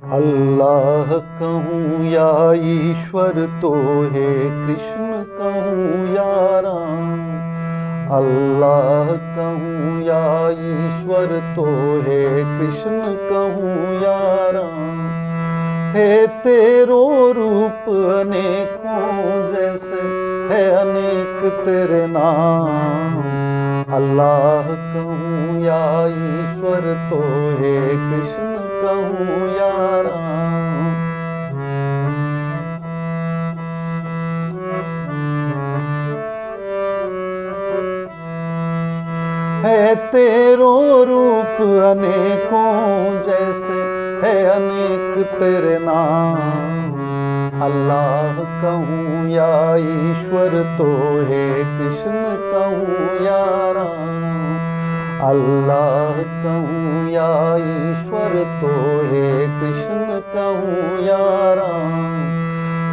अल्लाह कहूँ या ईश्वर तो है कृष्ण कहूँ या राम। अल्लाह कहूँ या ईश्वर तो है कृष्ण कहूँ या राम। है तेरो रूप अनेकों जैसे है अनेक तेरे नाम। अल्लाह कहूँ या ईश्वर तो है कृष्ण कहूँ या राम। है तेरो रूप अनेकों जैसे है अनेक तेरे नाम। अल्लाह कहूँ या ईश्वर तो है कृष्ण कहूँ या राम। अल्लाह कहूँ या ईश्वर तो है कृष्ण कहूँ या राम।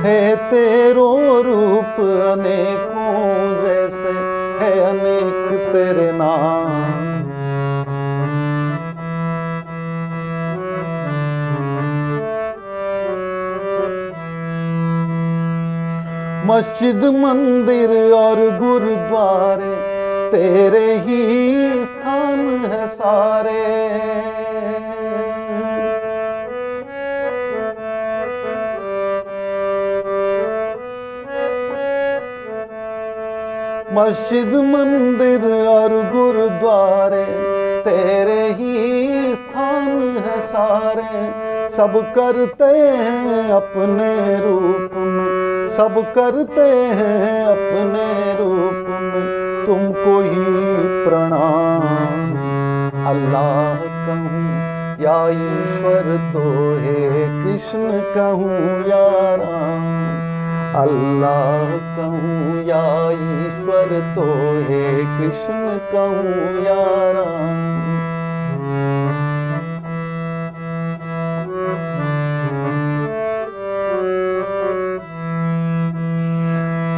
है तेरो रूप अनेकों जैसे है अनेक तेरे नाम। मस्जिद मंदिर और गुरुद्वारे तेरे ही स्थान है सारे। मस्जिद मंदिर और गुरुद्वारे तेरे ही स्थान है सारे। सब करते हैं अपने रूप में, सब करते हैं अपने रूप में तुमको ही प्रणाम। अल्लाह कहूँ या ईश्वर तो है कृष्ण कहूँ या राम। अल्लाह कहूँ या ईश्वर तो है कृष्ण कहूँ या राम।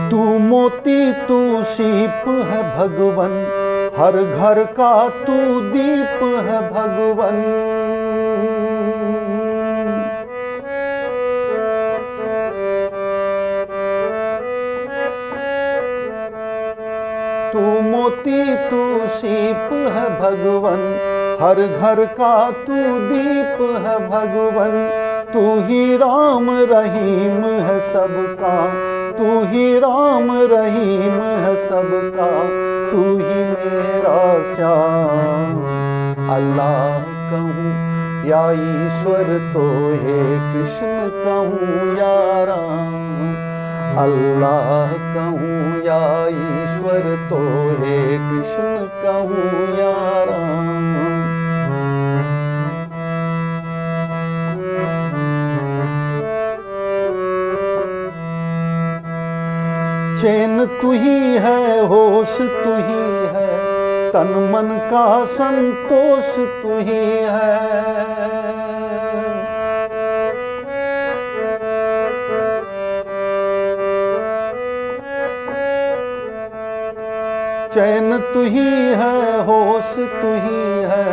तू मोती तू सीप है भगवन, हर घर का तू दीप है भगवन। तू मोती तू सीप है भगवन, हर घर का तू दीप है भगवन। तू ही राम रहीम है सबका, तू ही राम रहीम है सबका, तू ही मेरा श्याम। अल्लाह कहूँ या ईश्वर तो है कृष्ण कहूँ या राम। अल्लाह कहूँ या ईश्वर तो है कृष्ण कहूँ या राम। चैन तू ही है, होश तू ही है, तन मन का संतोष तू ही है। चैन तू ही है, होश तू ही है,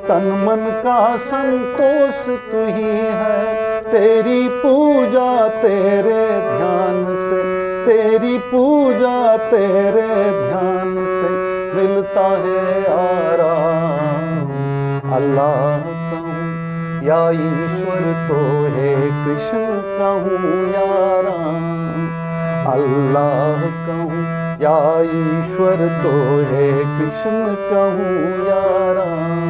तन मन का संतोष तू ही है। तेरी पूजा तेरे ध्यान से, तेरी पूजा तेरे ध्यान से मिलता है आराम। अल्लाह कहूँ या ईश्वर तो है कृष्ण कहूँ या राम। अल्लाह कहूँ या ईश्वर तो है कृष्ण कहूँ या राम।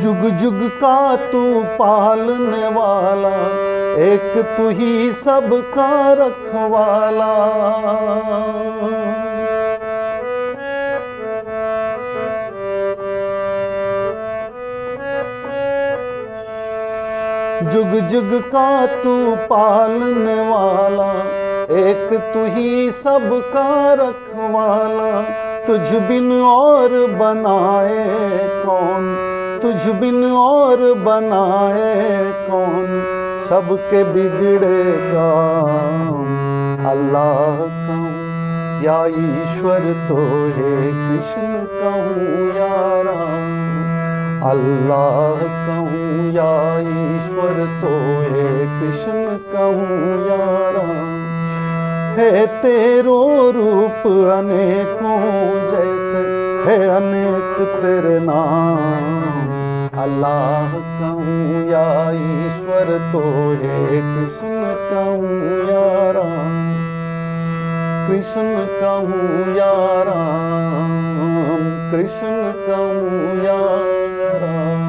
जुग जुग का तू पालने वाला, एक तू ही सबका रखवाला। जुग जुग का तू पालने वाला, एक तू ही सबका रखवाला। तुझ बिन और बनाए कौन, तुझ बिन और बनाए कौन, सबके बिगड़े काम। अल्लाह कहूँ या ईश्वर तो हे कृष्ण कहूँ या राम, अल्लाह कहूँ या ईश्वर तो हे कृष्ण कहूँ या राम। है तेरो रूप अनेकों जैसे है अनेक तेरे नाम, अल्लाह कहूँ या ईश्वर तो हे कृष्ण कहूँ या राम, कृष्ण कहूँ या राम, कृष्ण कहूँ या राम।